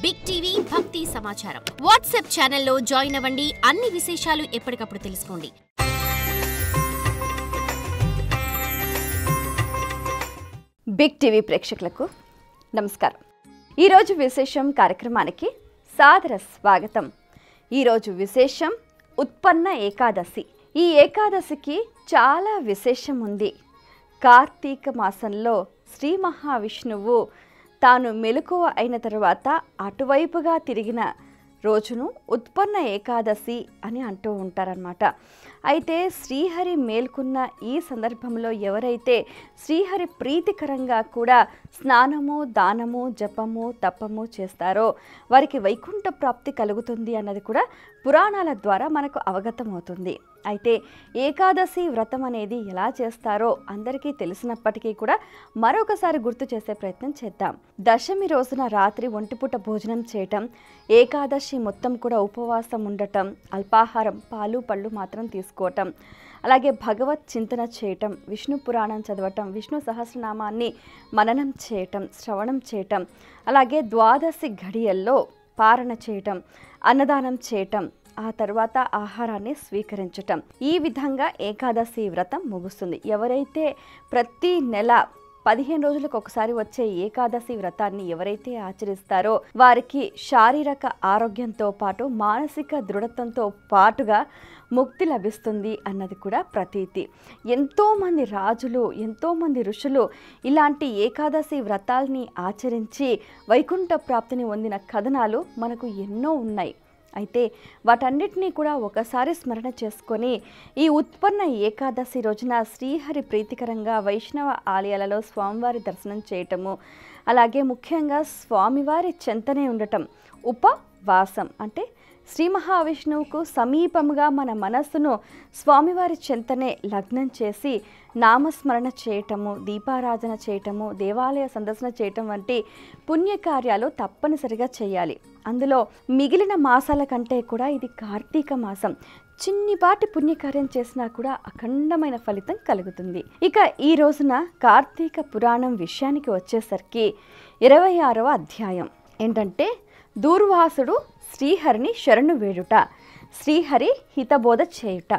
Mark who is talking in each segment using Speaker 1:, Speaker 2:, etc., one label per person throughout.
Speaker 1: Big TV భక్తి సమాచారం WhatsApp ఛానల్లో జాయిన్ అవ్వండి. అన్ని విశేషాలు ఎప్పటికప్పుడు తెలుసుకోండి.
Speaker 2: బిగ్ టీవీ ప్రేక్షకులకు నమస్కారం. ఈరోజు విశేషం కార్యక్రమానికి సాదర స్వాగతం. ఈరోజు విశేషం ఉత్పన్న ఏకాదశి. ఈ ఏకాదశికి చాలా విశేషం ఉంది. కార్తీక మాసంలో శ్రీ మహావిష్ణువు తాను మెలకువ అయిన తర్వాత అటువైపుగా తిరిగిన రోజును ఉత్పన్న ఏకాదశి అని అంటూ ఉంటారన్నమాట. అయితే శ్రీహరి మేల్కొన్న ఈ సందర్భంలో ఎవరైతే శ్రీహరి ప్రీతికరంగా కూడా స్నానము, దానము, జపము, తపము చేస్తారో వారికి వైకుంఠ ప్రాప్తి కలుగుతుంది అన్నది కూడా పురాణాల ద్వారా మనకు అవగతమవుతుంది. అయితే ఏకాదశి వ్రతం అనేది ఎలా చేస్తారో అందరికీ తెలిసినప్పటికీ కూడా మరొకసారి గుర్తు చేసే ప్రయత్నం చేద్దాం. దశమి రోజున రాత్రి ఒంటిపూట భోజనం చేయటం, ఏకాదశి మొత్తం కూడా ఉపవాసం ఉండటం, అల్పాహారం పాలు పళ్ళు మాత్రం తీసుకోవటం, అలాగే భగవత్ చింతన చేయటం, విష్ణు పురాణం చదవటం, విష్ణు సహస్రనామాన్ని మననం చేయటం, శ్రవణం చేయటం, అలాగే ద్వాదశి ఘడియల్లో పారణ చేయటం, అన్నదానం చేయటం, ఆ తర్వాత ఆహారాన్ని స్వీకరించటం. ఈ విధంగా ఏకాదశి వ్రతం ముగుస్తుంది. ఎవరైతే ప్రతి నెల 15 రోజులకు ఒకసారి వచ్చే ఏకాదశి వ్రతాన్ని ఎవరైతే ఆచరిస్తారో వారికి శారీరక ఆరోగ్యంతో పాటు మానసిక దృఢత్వంతో పాటుగా ముక్తి లభిస్తుంది అన్నది కూడా ప్రతీతి. ఎంతోమంది రాజులు, ఎంతోమంది ఋషులు ఇలాంటి ఏకాదశి వ్రతాల్ని ఆచరించి వైకుంఠ ప్రాప్తిని పొందిన కథనాలు మనకు ఎన్నో ఉన్నాయి. అయితే వాటన్నిటినీ కూడా ఒకసారి స్మరణ చేసుకొని ఈ ఉత్పన్న ఏకాదశి రోజున శ్రీహరి ప్రీతికరంగా వైష్ణవ ఆలయాలలో స్వామివారి దర్శనం చేయటము, అలాగే ముఖ్యంగా స్వామివారి చెంతనే ఉండటం, ఉపవాసం అంటే శ్రీ మహావిష్ణువుకు సమీపముగా మన మనస్సును స్వామివారి చెంతనే లగ్నం చేసి నామస్మరణ చేయటము, దీపారాధన చేయటము, దేవాలయ సందర్శన చేయటం వంటి పుణ్యకార్యాలు తప్పనిసరిగా చేయాలి. అందులో మిగిలిన మాసాల కంటే కూడా ఇది కార్తీక మాసం. చిన్నిపాటి పుణ్యకార్యం చేసినా కూడా అఖండమైన ఫలితం కలుగుతుంది. ఇక ఈ రోజున కార్తీక పురాణం విషయానికి వచ్చేసరికి 26వ అధ్యాయం ఏంటంటే దూర్వాసుడు శ్రీహరిని శరణు వేడుట, శ్రీహరి హితబోధ చేయుట.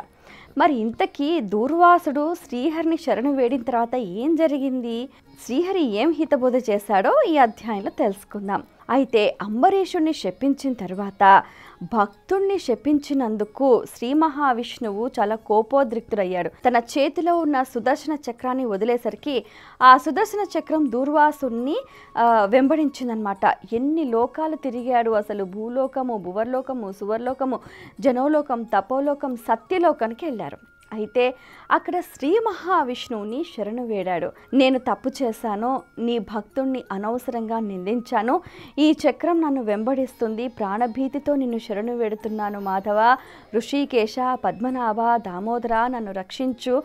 Speaker 2: మరి ఇంతకీ దూర్వాసుడు శ్రీహరిని శరణు వేడిన తర్వాత ఏం జరిగింది, శ్రీహరి ఏం హితబోధ చేశాడో ఈ అధ్యాయంలో తెలుసుకుందాం. అయితే అంబరీషుణ్ణి శపించిన తర్వాత భక్తుణ్ణి శపించినందుకు శ్రీ మహావిష్ణువు చాలా కోపోద్రిక్తుడయ్యాడు. తన చేతిలో ఉన్న సుదర్శన చక్రాన్ని వదిలేసరికి ఆ సుదర్శన చక్రం దూర్వాసుని వెంబడించిందనమాట. ఎన్ని లోకాలు తిరిగాడు అసలు. భూలోకము, భువర్లోకము, సువర్లోకము, జనోలోకం, తపోలోకం, సత్యలోకానికి వెళ్ళారు. అయితే అక్కడ శ్రీ మహావిష్ణువుని శరణు వేడాడు. నేను తప్పు చేశాను, నీ భక్తుణ్ణి అనవసరంగా నిందించాను, ఈ చక్రం నన్ను వెంబడిస్తుంది, ప్రాణభీతితో నిన్ను శరణు వేడుతున్నాను మాధవ, ఋషికేశ, పద్మనాభ, దామోదర నన్ను రక్షించు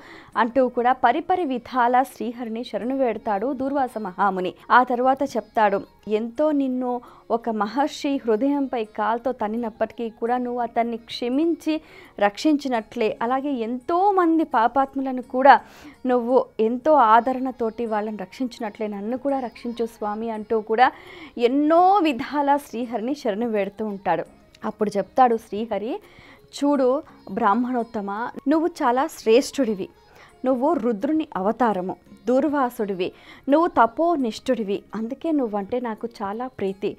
Speaker 2: అంటూ కూడా పరిపరి విధాల శ్రీహరిని శరణు వేడతాడు దూర్వాస మహాముని. ఆ తర్వాత చెప్తాడు, ఎంతో నిన్ను ఒక మహర్షి హృదయంపై కాల్తో తన్నినప్పటికీ కూడా నువ్వు అతన్ని క్షమించి రక్షించినట్లే, అలాగే ఎంతోమంది పాపాత్ములను కూడా నువ్వు ఎంతో ఆదరణతోటి వాళ్ళని రక్షించినట్లే నన్ను కూడా రక్షించు స్వామి అంటూ కూడా ఎన్నో విధాల శ్రీహరిని శరణు వేడుతూ ఉంటాడు. అప్పుడు చెప్తాడు శ్రీహరి, చూడు బ్రాహ్మణోత్తమ, నువ్వు చాలా శ్రేష్ఠుడివి, నువ్వు రుద్రుని అవతారము, దూర్వాసుడివి, నువ్వు తపోనిష్ఠుడివి, అందుకే నువ్వంటే నాకు చాలా ప్రీతి.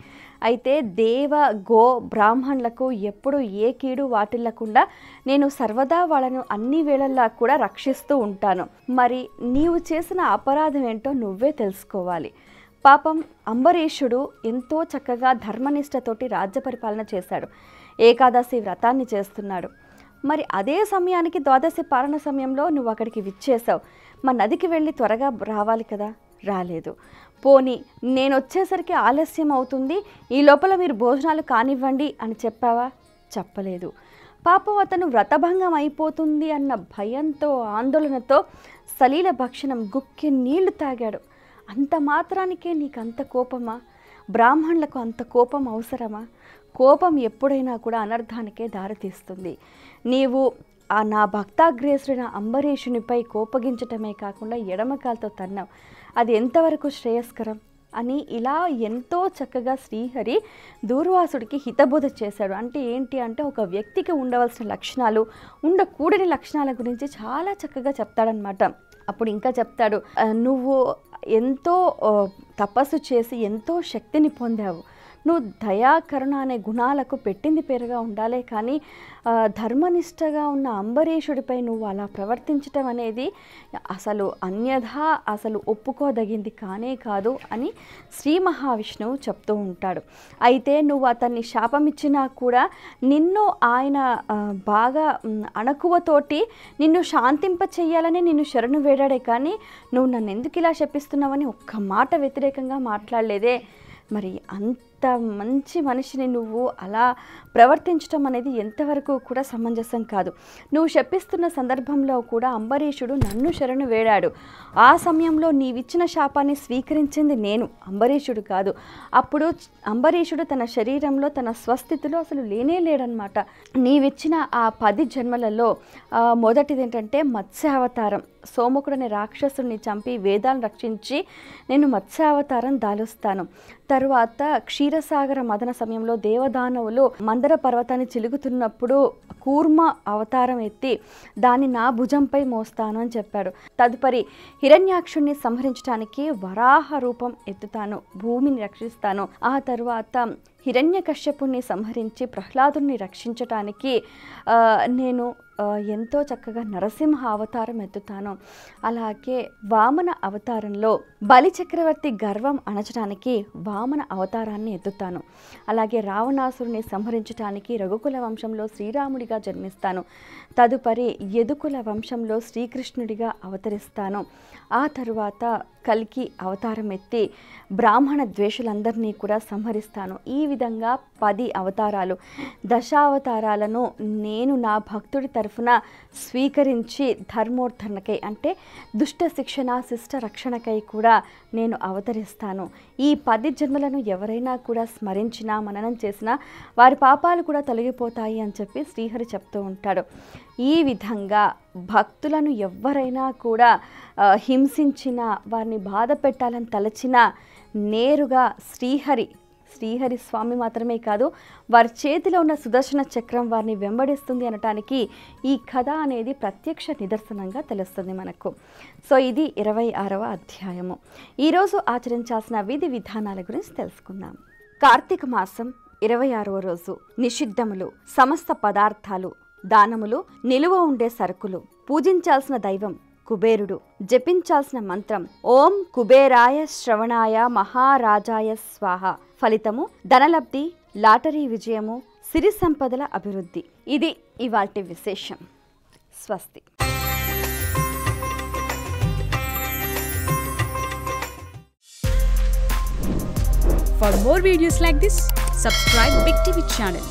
Speaker 2: అయితే దేవ, గో, బ్రాహ్మణులకు ఎప్పుడు ఏ కీడు వాటిల్లకుండా నేను సర్వదా వాళ్ళను అన్ని వేళల్లో కూడా రక్షిస్తూ ఉంటాను. మరి నీవు చేసిన అపరాధం ఏంటో నువ్వే తెలుసుకోవాలి. పాపం అంబరీషుడు ఎంతో చక్కగా ధర్మనిష్టతోటి రాజ్య పరిపాలన చేశాడు, ఏకాదశి వ్రతాన్ని చేస్తున్నాడు. మరి అదే సమయానికి ద్వాదశి పారణ సమయంలో నువ్వు అక్కడికి విచ్చేసావు. మా నదికి వెళ్ళి త్వరగా రావాలి కదా, రాలేదు. పోనీ నేను వచ్చేసరికి ఆలస్యం అవుతుంది, ఈ లోపల మీరు భోజనాలు కానివ్వండి అని చెప్పావా, చెప్పలేదు. పాపం అతను వ్రతభంగం అయిపోతుంది అన్న భయంతో, ఆందోళనతో సలీల భక్షణం గుక్కి నీళ్లు తాగాడు. అంత మాత్రానికే నీకంత కోపమా? బ్రాహ్మణులకు అంత కోపం అవసరమా? కోపం ఎప్పుడైనా కూడా అనర్థానికే దారితీస్తుంది. నీవు ఆ నా భక్తాగ్రేసుడైన అంబరీషునిపై కోపగించటమే కాకుండా ఎడమకాలతో తన్నావు. అది ఎంతవరకు శ్రేయస్కరం అని ఇలా ఎంతో చక్కగా శ్రీహరి దూర్వాసుడికి హితబోధ చేశాడు. అంటే ఏంటి అంటే ఒక వ్యక్తికి ఉండవలసిన లక్షణాలు, ఉండకూడని లక్షణాల గురించి చాలా చక్కగా చెప్తాడనమాట. అప్పుడు ఇంకా చెప్తాడు, నువ్వు ఎంతో తపస్సు చేసి ఎంతో శక్తిని పొందావు, నువ్వు దయాకరుణ అనే గుణాలకు పెట్టింది పేరుగా ఉండాలే కానీ ధర్మనిష్టగా ఉన్న అంబరీషుడిపై నువ్వు అలా ప్రవర్తించటం అనేది అసలు అన్యథా అసలు ఒప్పుకోదగింది కానే కాదు అని శ్రీ మహావిష్ణువు చెప్తూ ఉంటాడు. అయితే నువ్వు అతన్ని శాపమిచ్చినా కూడా నిన్ను ఆయన బాగా అణకువతోటి నిన్ను శాంతింప చెయ్యాలని నిన్ను శరణు వేడాడే కానీ నువ్వు నన్ను ఎందుకు ఇలా శపిస్తున్నావని ఒక్క మాట వ్యతిరేకంగా మాట్లాడలేదే. మరి అంత మంచి మనిషిని నువ్వు అలా ప్రవర్తించడం అనేది ఎంతవరకు కూడా సమంజసం కాదు. నువ్వు శపిస్తున్న సందర్భంలో కూడా అంబరీషుడు నన్ను శరణు వేడాడు. ఆ సమయంలో నీవిచ్చిన శాపాన్ని స్వీకరించింది నేను, అంబరీషుడు కాదు. అప్పుడు అంబరీషుడు తన శరీరంలో తన స్వస్థితిలో అసలు లేనే లేడనమాట. నీవిచ్చిన ఆ 10 జన్మలలో మొదటిది ఏంటంటే మత్స్యావతారం. సోముకుడనే రాక్షసుని చంపి వేదాలను రక్షించి నేను మత్స్యావతారం దాలుస్తాను. తరువాత క్షీరసాగర మదన సమయంలో దేవదానవులు మందర పర్వతాన్ని చిలుగుతున్నప్పుడు కూర్మ అవతారం ఎత్తి దాన్ని నా భుజంపై మోస్తాను అని చెప్పాడు. తదుపరి హిరణ్యాక్షుణ్ణి సంహరించడానికి వరాహ రూపం ఎత్తుతాను, భూమిని రక్షిస్తాను. ఆ తరువాత హిరణ్యకశ్యపుణ్ణి సంహరించి ప్రహ్లాదుని రక్షించటానికి నేను ఎంతో చక్కగా నరసింహ అవతారం ఎత్తుతాను. అలాగే వామన అవతారంలో బలి చక్రవర్తి గర్వం అణచడానికి వామన అవతారాన్ని ఎత్తుతాను. అలాగే రావణాసురుని సంహరించడానికి రఘుకుల వంశంలో శ్రీరాముడిగా జన్మిస్తాను. తదుపరి యదుకుల వంశంలో శ్రీకృష్ణుడిగా అవతరిస్తాను. ఆ తరువాత కల్కి అవతారం ఎత్తి బ్రాహ్మణ ద్వేషులందరినీ కూడా సంహరిస్తాను. ఈ విధంగా 10 అవతారాలు, దశావతారాలను నేను నా భక్తుడి తరఫున స్వీకరించి ధర్మోద్ధరణకై అంటే దుష్ట శిక్షణ శిష్ట రక్షణకై కూడా నేను అవతరిస్తాను. ఈ 10 జన్మలను ఎవరైనా కూడా స్మరించినా మననం చేసినా వారి పాపాలు కూడా తొలగిపోతాయి అని చెప్పి శ్రీహరి చెప్తూ ఉంటాడు. ఈ విధంగా భక్తులను ఎవరైనా కూడా హింసించినా వారిని బాధ పెట్టాలని తలచినా నేరుగా శ్రీహరి స్వామి మాత్రమే కాదు వారి చేతిలో ఉన్న సుదర్శన చక్రం వారిని వెంబడిస్తుంది అనటానికి ఈ కథ అనేది ప్రత్యక్ష నిదర్శనంగా తెలుస్తుంది మనకు. సో ఇది 26వ అధ్యాయము. ఈరోజు ఆచరించాల్సిన విధి విధానాల గురించి తెలుసుకుందాం. కార్తీక మాసం 26వ రోజు నిషిద్ధములు, సమస్త పదార్థాలు, దానములు, నిలువ ఉండే సరుకులు, పూజించాల్సిన దైవం కుబేరుడు, జపించాల్సిన మంత్రం ఓం కుబేరాయ శ్రవణాయ మహారాజాయ స్వాహ. ఫలితము ధనలబ్ధి, లాటరీ విజయము, సిరి సంపదల అభివృద్ధి. ఇది ఇవాల్టి విశేషం. స్వస్తి.
Speaker 3: For more videos like this, subscribe Big TV channel.